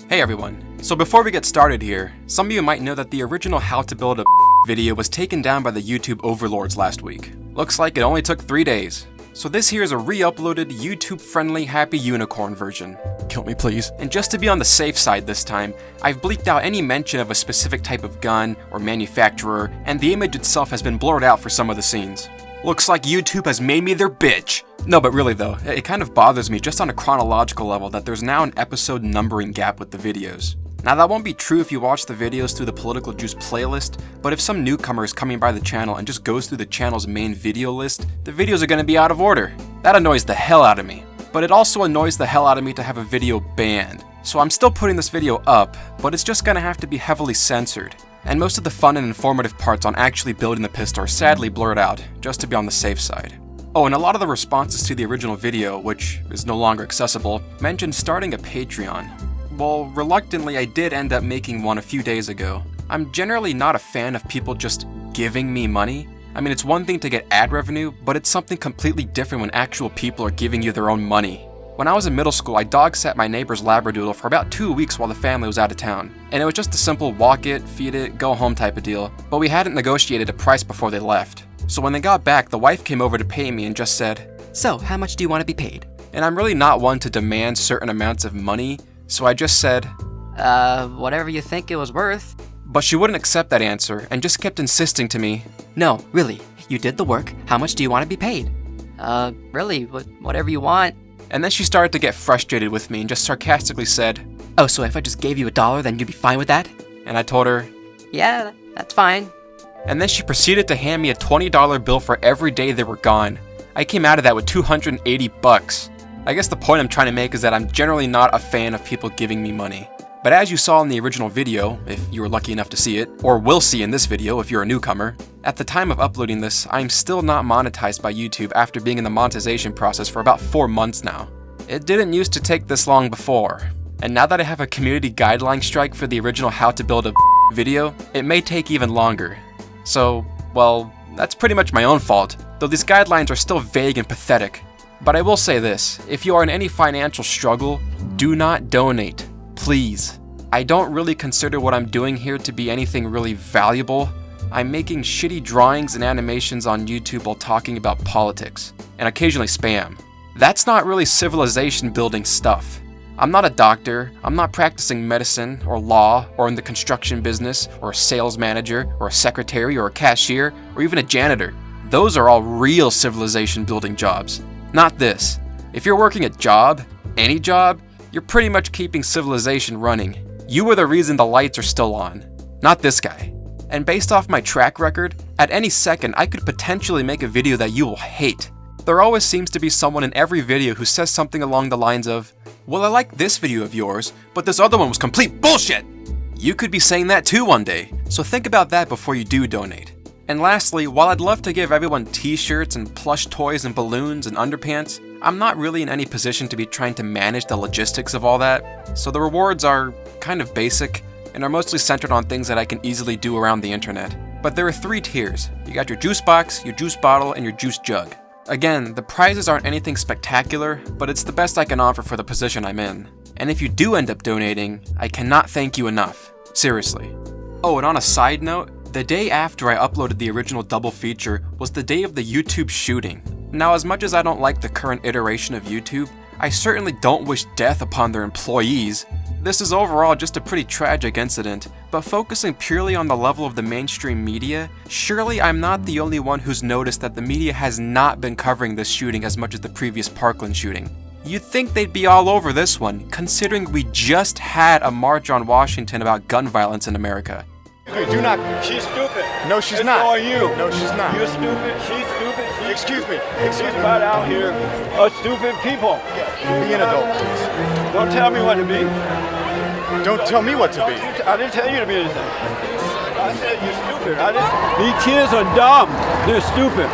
Hey everyone, so before we get started here, some of you might know that the original how to build a video was taken down by the YouTube overlords last week. Looks like it only took 3 days. So this here is a re-uploaded, YouTube-friendly Happy Unicorn version. Kill me please. And just to be on the safe side this time, I've bleeped out any mention of a specific type of gun or manufacturer, and the image itself has been blurred out for some of the scenes. Looks like YouTube has made me their bitch. No, but really though, it kind of bothers me just on a chronological level that there's now an episode numbering gap with the videos. Now that won't be true if you watch the videos through the Political Juice playlist, but if some newcomer is coming by the channel and just goes through the channel's main video list, the videos are going to be out of order. That annoys the hell out of me. But it also annoys the hell out of me to have a video banned. So I'm still putting this video up, but it's just going to have to be heavily censored. And most of the fun and informative parts on actually building the pistol are sadly blurred out, just to be on the safe side. Oh, and a lot of the responses to the original video, which is no longer accessible, mentioned starting a Patreon. Well, reluctantly I did end up making one a few days ago. I'm generally not a fan of people just giving me money. I mean, it's one thing to get ad revenue, but it's something completely different when actual people are giving you their own money. When I was in middle school, I dog sat my neighbor's Labradoodle for about 2 weeks while the family was out of town. And it was just a simple walk it, feed it, go home type of deal, but we hadn't negotiated a price before they left. So when they got back, the wife came over to pay me and just said, "So, how much do you want to be paid?" And I'm really not one to demand certain amounts of money, so I just said, whatever you think it was worth. But she wouldn't accept that answer and just kept insisting to me, "No, really, you did the work, how much do you want to be paid?" Really, whatever you want." And then she started to get frustrated with me and just sarcastically said, "Oh, so if I just gave you $1, then you'd be fine with that?" And I told her, "Yeah, that's fine." And then she proceeded to hand me a $20 bill for every day they were gone. I came out of that with $280. I guess the point I'm trying to make is that I'm generally not a fan of people giving me money. But as you saw in the original video, if you were lucky enough to see it, or will see in this video if you're a newcomer, at the time of uploading this, I'm still not monetized by YouTube after being in the monetization process for about 4 months now. It didn't used to take this long before. And now that I have a community guideline strike for the original how to build a video, it may take even longer. So, well, that's pretty much my own fault, though these guidelines are still vague and pathetic. But I will say this, if you are in any financial struggle, do not donate, please. I don't really consider what I'm doing here to be anything really valuable. I'm making shitty drawings and animations on YouTube while talking about politics, and occasionally spam. That's not really civilization building stuff. I'm not a doctor, I'm not practicing medicine or law or in the construction business or a sales manager or a secretary or a cashier or even a janitor. Those are all real civilization building jobs. Not this. If you're working a job, any job, you're pretty much keeping civilization running. You are the reason the lights are still on, not this guy. And based off my track record, at any second I could potentially make a video that you will hate. There always seems to be someone in every video who says something along the lines of, "Well, I like this video of yours, but this other one was complete bullshit." You could be saying that too one day, so think about that before you do donate. And lastly, while I'd love to give everyone t-shirts and plush toys and balloons and underpants, I'm not really in any position to be trying to manage the logistics of all that, so the rewards are kind of basic and are mostly centered on things that I can easily do around the internet. But there are 3 tiers. You got your juice box, your juice bottle, and your juice jug. Again, the prizes aren't anything spectacular, but it's the best I can offer for the position I'm in. And if you do end up donating, I cannot thank you enough. Seriously. Oh, and on a side note, the day after I uploaded the original double feature was the day of the YouTube shooting. Now, as much as I don't like the current iteration of YouTube, I certainly don't wish death upon their employees. This is overall just a pretty tragic incident, but focusing purely on the level of the mainstream media, surely I'm not the only one who's noticed that the media has not been covering this shooting as much as the previous Parkland shooting. You'd think they'd be all over this one, considering we just had a march on Washington about gun violence in America. Do not. She's stupid. No, she's It's not. all you. No, she's not. You're stupid. She's stupid. Excuse me. She's right out here are stupid people. Be an adult, please. Don't tell me what to be. Don't tell me what to be. I didn't tell you to be anything. I said you're stupid. These kids are dumb. They're stupid.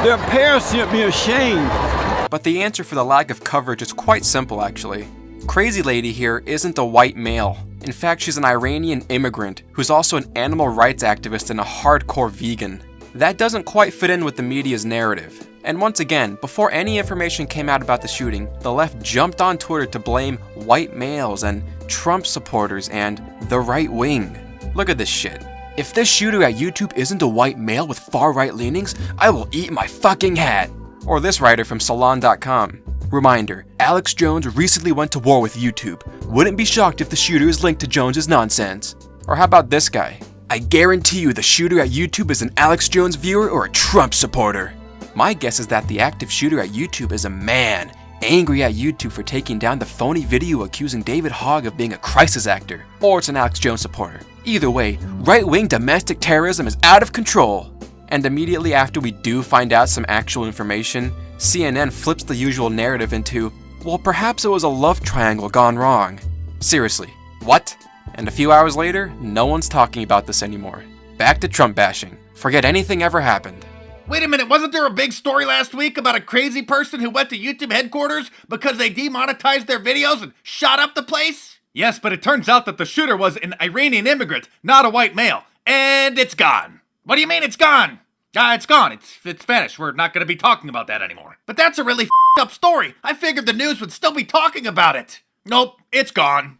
Their parents should be ashamed. But the answer for the lack of coverage is quite simple, actually. Crazy Lady here isn't a white male. In fact, she's an Iranian immigrant who's also an animal rights activist and a hardcore vegan. That doesn't quite fit in with the media's narrative. And once again, before any information came out about the shooting, the left jumped on Twitter to blame white males and Trump supporters and the right wing. Look at this shit. If this shooter at YouTube isn't a white male with far-right leanings, I will eat my fucking hat. Or this writer from Salon.com. Reminder, Alex Jones recently went to war with YouTube. Wouldn't be shocked if the shooter is linked to Jones's nonsense. Or how about this guy? I guarantee you the shooter at YouTube is an Alex Jones viewer or a Trump supporter. My guess is that the active shooter at YouTube is a man, angry at YouTube for taking down the phony video accusing David Hogg of being a crisis actor. Or it's an Alex Jones supporter. Either way, right-wing domestic terrorism is out of control. And immediately after we do find out some actual information, CNN flips the usual narrative into, well, perhaps it was a love triangle gone wrong. Seriously, what? And a few hours later, no one's talking about this anymore. Back to Trump bashing. Forget anything ever happened. Wait a minute, wasn't there a big story last week about a crazy person who went to YouTube headquarters because they demonetized their videos and shot up the place? Yes, but it turns out that the shooter was an Iranian immigrant, not a white male. And it's gone. What do you mean it's gone? It's gone. It's vanished. We're not going to be talking about that anymore. But that's a really up story. I figured the news would still be talking about it. Nope, it's gone.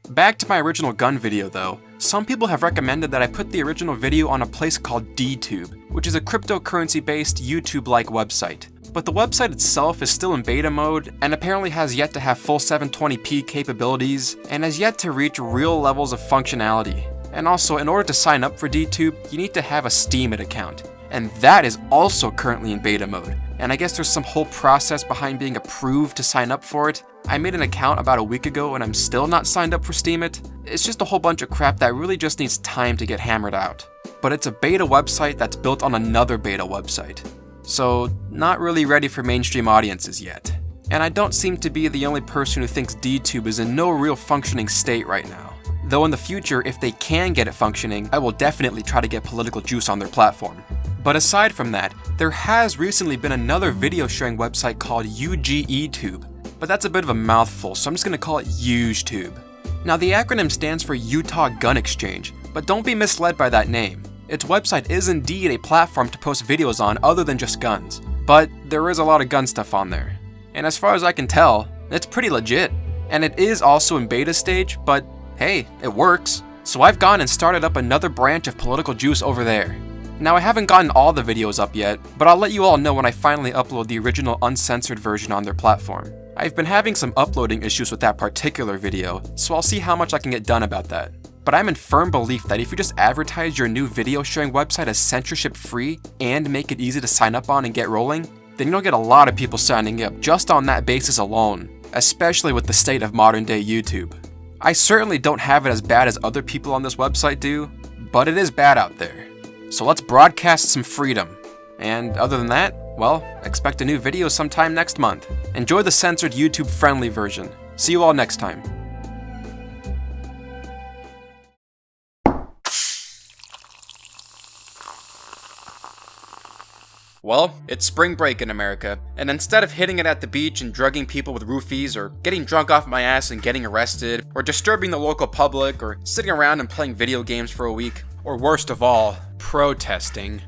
Back to my original gun video though, some people have recommended that I put the original video on a place called DTube, which is a cryptocurrency-based YouTube-like website. But the website itself is still in beta mode, and apparently has yet to have full 720p capabilities, and has yet to reach real levels of functionality. And also, in order to sign up for DTube, you need to have a Steemit account. And that is also currently in beta mode. And I guess there's some whole process behind being approved to sign up for it. I made an account about a week ago and I'm still not signed up for Steemit. It's just a whole bunch of crap that really just needs time to get hammered out. But it's a beta website that's built on another beta website. So, not really ready for mainstream audiences yet. And I don't seem to be the only person who thinks DTube is in no real functioning state right now. Though in the future, if they can get it functioning, I will definitely try to get political juice on their platform. But aside from that, there has recently been another video sharing website called UGETube, but that's a bit of a mouthful, so I'm just going to call it UGETube. Now the acronym stands for Utah Gun Exchange, but don't be misled by that name. Its website is indeed a platform to post videos on other than just guns, but there is a lot of gun stuff on there. And as far as I can tell, it's pretty legit. And it is also in beta stage, but hey, it works. So I've gone and started up another branch of political juice over there. Now I haven't gotten all the videos up yet, but I'll let you all know when I finally upload the original uncensored version on their platform. I've been having some uploading issues with that particular video, so I'll see how much I can get done about that. But I'm in firm belief that if you just advertise your new video sharing website as censorship free and make it easy to sign up on and get rolling, then you'll get a lot of people signing up just on that basis alone, especially with the state of modern day YouTube. I certainly don't have it as bad as other people on this website do, but it is bad out there. So let's broadcast some freedom. And other than that, well, expect a new video sometime next month. Enjoy the censored YouTube friendly version. See you all next time. Well, it's spring break in America, and instead of hitting it at the beach and drugging people with roofies, or getting drunk off my ass and getting arrested, or disturbing the local public, or sitting around and playing video games for a week, or worst of all, protesting.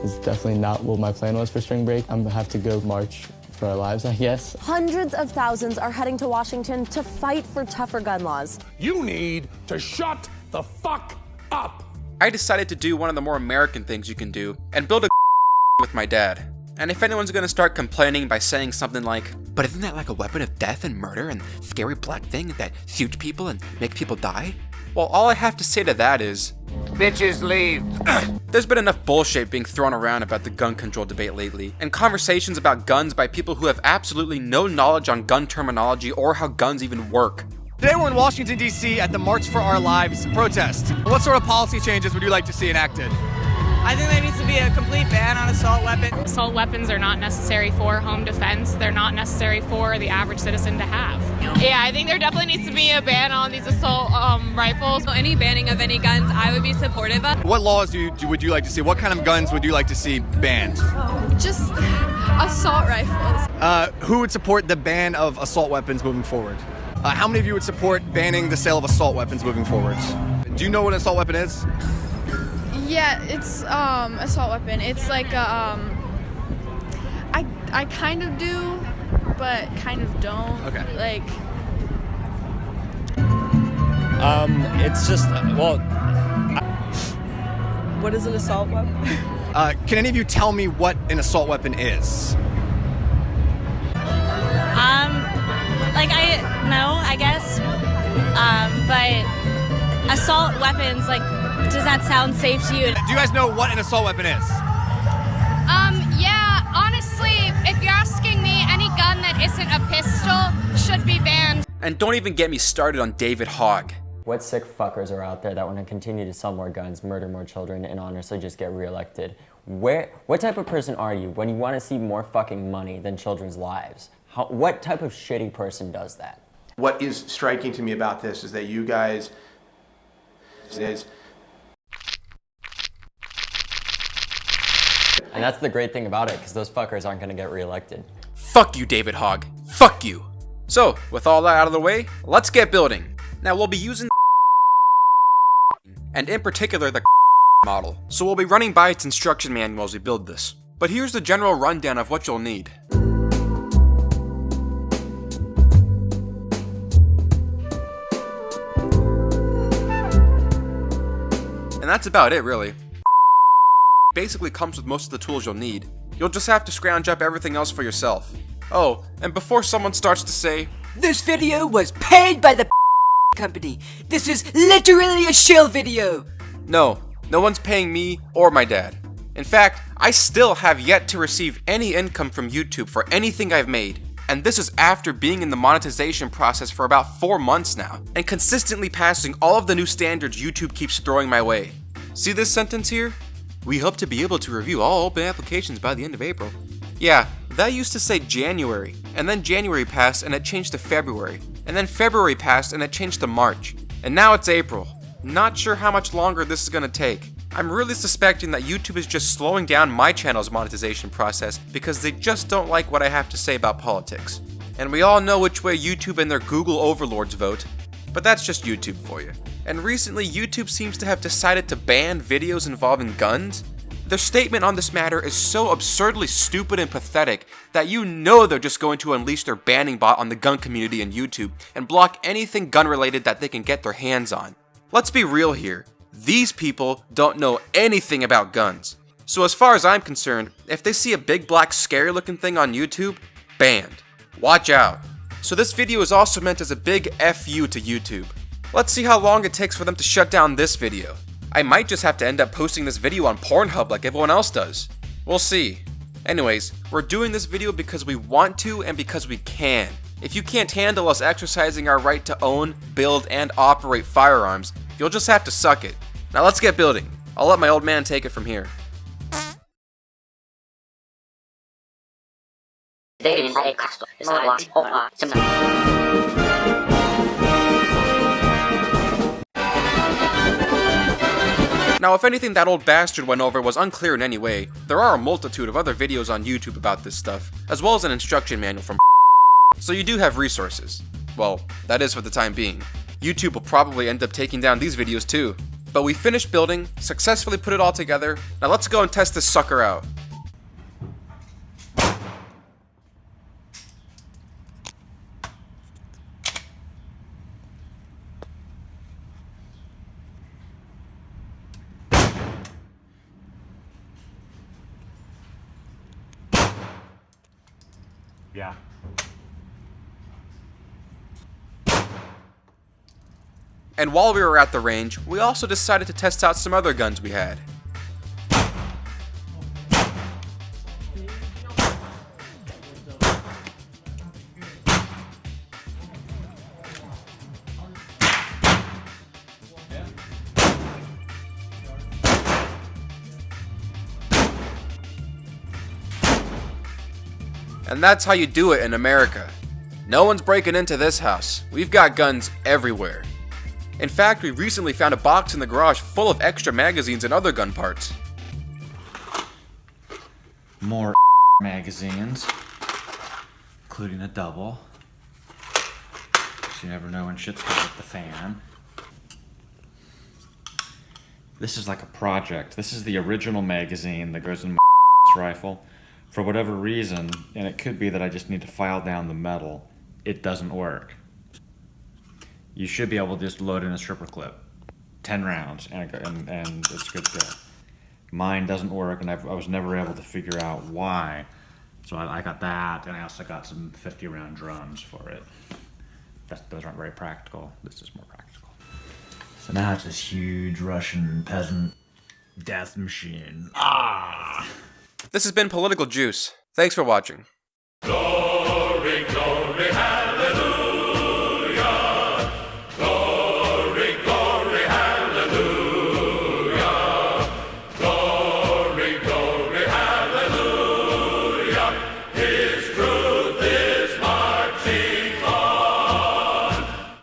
It's definitely not what my plan was for spring break. I'm gonna have to go march for our lives, I guess. Hundreds of thousands are heading to Washington to fight for tougher gun laws. You need to shut the fuck up. I decided to do one of the more American things you can do, and build a with my dad. And if anyone's gonna start complaining by saying something like, but isn't that like a weapon of death and murder and scary black thing that shoots people and makes people die? Well, all I have to say to that is, Bitches leave. There's been enough bullshit being thrown around about the gun control debate lately, and conversations about guns by people who have absolutely no knowledge on gun terminology or how guns even work. Today we're in Washington, D.C. at the March for Our Lives protest. What sort of policy changes would you like to see enacted? I think there needs to be a complete ban on assault weapons. Assault weapons are not necessary for home defense. They're not necessary for the average citizen to have. Yeah, I think there definitely needs to be a ban on these assault rifles. So any banning of any guns, I would be supportive of. What laws would you like to see? What kind of guns would you like to see banned? Just assault rifles. Who would support the ban of assault weapons moving forward? How many of you would support banning the sale of assault weapons moving forward? Do you know what an assault weapon is? Yeah, it's assault weapon. It's like a I kind of do, but kind of don't. Okay. Like, it's just, well... What is an assault weapon? Can any of you tell me what an assault weapon is? I guess. But assault weapons, like, does that sound safe to you? Do you guys know what an assault weapon is? Yeah, honestly, if you're asking me, any gun that isn't a pistol should be banned. And don't even get me started on David Hogg. What sick fuckers are out there that want to continue to sell more guns, murder more children, and honestly just get reelected? What type of person are you when you want to see more fucking money than children's lives? What type of shitty person does that? What is striking to me about this is that you guys And that's the great thing about it, because those fuckers aren't going to get reelected. Fuck you, David Hogg. Fuck you. So, with all that out of the way, let's get building. Now, we'll be using and in particular the model. So we'll be running by its instruction manual as we build this. But here's the general rundown of what you'll need. And that's about it, really. Basically comes with most of the tools you'll need. You'll just have to scrounge up everything else for yourself. Oh, and before someone starts to say, "This video was paid by the company. This is literally a shill video." No one's paying me or my dad. In fact, I still have yet to receive any income from YouTube for anything I've made. And this is after being in the monetization process for about 4 months now, and consistently passing all of the new standards YouTube keeps throwing my way. See this sentence here? We hope to be able to review all open applications by the end of April. Yeah, that used to say January, and then January passed and it changed to February, and then February passed and it changed to March, and now it's April. Not sure how much longer this is gonna take. I'm really suspecting that YouTube is just slowing down my channel's monetization process because they just don't like what I have to say about politics. And we all know which way YouTube and their Google overlords vote, but that's just YouTube for you. And recently, YouTube seems to have decided to ban videos involving guns. Their statement on this matter is so absurdly stupid and pathetic that you know they're just going to unleash their banning bot on the gun community and YouTube and block anything gun related that they can get their hands on. Let's be real here. These people don't know anything about guns. So as far as I'm concerned, if they see a big black scary looking thing on YouTube, banned. Watch out. So this video is also meant as a big FU to YouTube. Let's see how long it takes for them to shut down this video. I might just have to end up posting this video on Pornhub like everyone else does. We'll see. Anyways, we're doing this video because we want to and because we can. If you can't handle us exercising our right to own, build, and operate firearms, you'll just have to suck it. Now let's get building. I'll let my old man take it from here. Now, if anything that old bastard went over was unclear in any way, there are a multitude of other videos on YouTube about this stuff, as well as an instruction manual from so you do have resources. Well, that is for the time being. YouTube will probably end up taking down these videos too. But we finished building, successfully put it all together. Now let's go and test this sucker out. Yeah. And while we were at the range, we also decided to test out some other guns we had. And that's how you do it in America. No one's breaking into this house. We've got guns everywhere. In fact, we recently found a box in the garage full of extra magazines and other gun parts. More magazines, including a double. So you never know when shit's gonna hit the fan. This is like a project. This is the original magazine that goes in my rifle. For whatever reason, and it could be that I just need to file down the metal, it doesn't work. You should be able to just load in a stripper clip, 10 rounds, and it's good to go. Mine doesn't work, and I was never able to figure out why. So I got that, and I also got some 50-round drums for it. Those aren't very practical. This is more practical. So now it's this huge Russian peasant death machine. Ah! This has been Political Juice. Thanks for watching.